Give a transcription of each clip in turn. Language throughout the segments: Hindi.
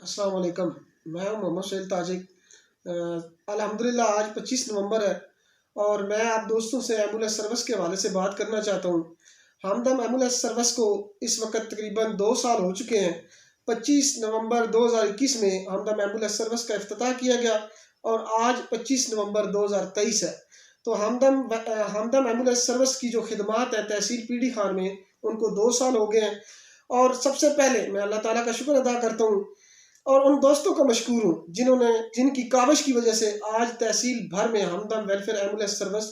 अस्सलाम वालेकुम। मैं हूं मोहम्मद सुहेल ताजिक। अल्हम्दुलिल्लाह आज 25 नवंबर है और मैं आप दोस्तों से एम्बुलेंस सर्विस के हवाले से बात करना चाहता हूं। हमदम एम्बुलेंस सर्विस को इस वक्त तकरीबन 2 साल हो चुके हैं। 25 नवंबर 2021 में हमदम एम्बुलेंस सर्विस का इफ्तिताह किया गया और आज 25 नवंबर 2023 है। तो हमदम एम्बुलेंस सर्विस की जो खिदमात है तहसील पीडी खान में, उनको 2 साल हो गए हैं। और सबसे पहले मैं अल्लाह ताला का शुक्र अदा करता हूँ और उन दोस्तों का मशकूर हूँ जिनकी काविश की वजह से आज तहसील भर में हमदम वेलफेयर एम्बुलेंस सर्विस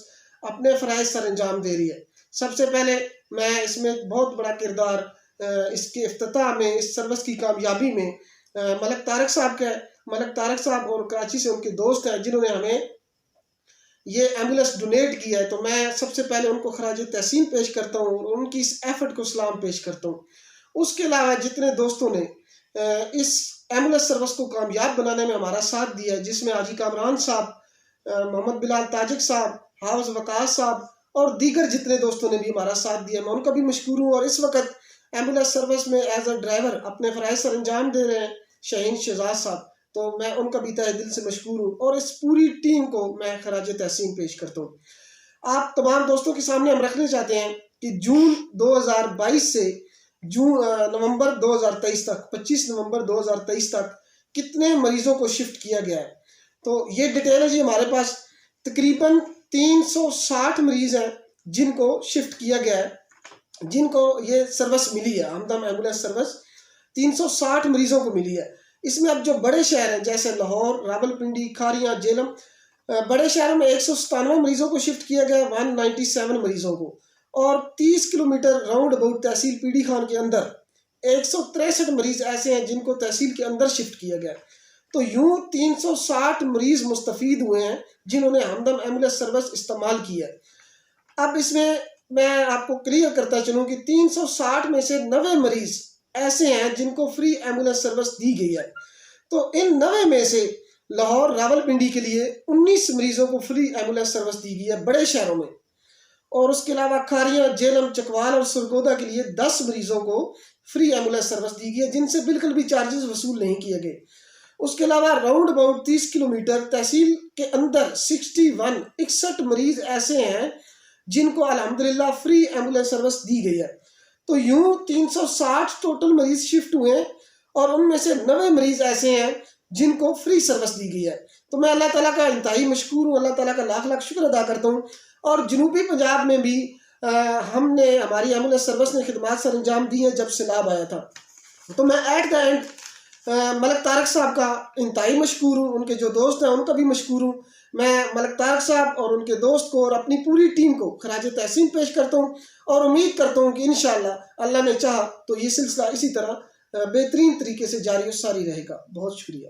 अपने फ़राइज़ सर अंजाम दे रही है। सबसे पहले मैं इसमें बहुत बड़ा किरदार इसके इफ्तिताह में, इस सर्विस की कामयाबी में मलक तारक साहब का है। मलक तारक साहब और कराची से उनके दोस्त हैं जिन्होंने हमें ये एम्बुलेंस डोनेट किया है। तो मैं सबसे पहले उनको खराज तहसीन पेश करता हूँ और उनकी इस एफर्ट को सलाम पेश करता हूँ। उसके अलावा जितने दोस्तों ने इस एम्बुलेंस सर्विस को कामयाब बनाने में हमारा साथ दिया है, जिसमें हाजी कामरान साहब, मोहम्मद बिलाल ताजिक साहब, हाउस वकास साहब और दीगर जितने दोस्तों ने भी हमारा साथ दिया, मैं उनका भी मशकूर हूँ। और इस वक्त एम्बुलेंस सर्विस में एज अ ड्राइवर अपने फ़राइज़ सर अंजाम दे रहे हैं शाहीन शहजाद साहब, तो मैं उनका भी तहे दिल से मशकूर हूँ और इस पूरी टीम को मैं खराज तहसीन पेश करता हूँ। आप तमाम दोस्तों के सामने हम रखने चाहते हैं कि जून 2022 से नवंबर 2023 तक, 25 नवंबर 2023 तक कितने मरीजों को शिफ्ट किया गया है। तो ये डिटेल है जी हमारे पास। तकरीबन 360 मरीज हैं जिनको शिफ्ट किया गया है, जिनको ये सर्विस मिली है, हमदम एम्बुलेंस सर्विस 360 मरीजों को मिली है। इसमें अब जो बड़े शहर हैं जैसे लाहौर, रावलपिंडी, खारियाँ, जेलम, बड़े शहरों में 197 मरीजों को शिफ्ट किया गया, 197 मरीजों को। और 30 kilometre round about tehsil PD Khan के अंदर 163 मरीज ऐसे हैं जिनको तहसील के अंदर शिफ्ट किया गया। तो यूं 360 मरीज मुस्तफीद हुए हैं जिन्होंने हमदम एम्बुलेंस सर्विस इस्तेमाल की है। अब इसमें मैं आपको क्लियर करता चलूँ कि 360 में से 90 मरीज ऐसे हैं जिनको फ्री एम्बुलेंस सर्विस दी गई है। तो इन 90 में से लाहौर, रावलपिंडी के लिए 19 मरीजों को फ्री एम्बुलेंस सर्विस दी गई है बड़े शहरों में। और उसके अलावा खारियाँ, जेलम, चकवाल और सरगोदा के लिए 10 मरीजों को फ्री एम्बुलेंस सर्विस दी गई है जिनसे बिल्कुल भी चार्जेस वसूल नहीं किए गए। उसके अलावा राउंड अबाउट 30 किलोमीटर तहसील के अंदर 61 मरीज ऐसे हैं जिनको अल्हम्दुलिल्लाह फ्री एम्बुलेंस सर्विस दी गई है। तो यूं 360 टोटल मरीज शिफ्ट हुए और उनमें से 90 मरीज ऐसे हैं जिनको फ्री सर्विस दी गई है। तो मैं अल्लाह ताला का इंतहाई मशकूर हूँ, अल्लाह ताला का लाख लाख शुक्र अदा करता हूँ। और जनूबी पंजाब में भी हमारी एम्बुलेंस सर्विस ने खिदमात सर अंजाम दी है जब सैलाब आया था। तो मैं at the end Malik Tariq साहब का इंतहाई मशकूर हूँ, उनके जो दोस्त हैं उनका भी मशकूर हूँ। मैं मलक तारक साहब और उनके दोस्त को और अपनी पूरी टीम को खराज तहसीन पेश करता हूँ और उम्मीद करता हूँ कि इंशाअल्लाह अल्लाह ने चाहा तो ये सिलसिला इसी तरह बेहतरीन तरीके से जारी और सारी रहेगा। बहुत शुक्रिया।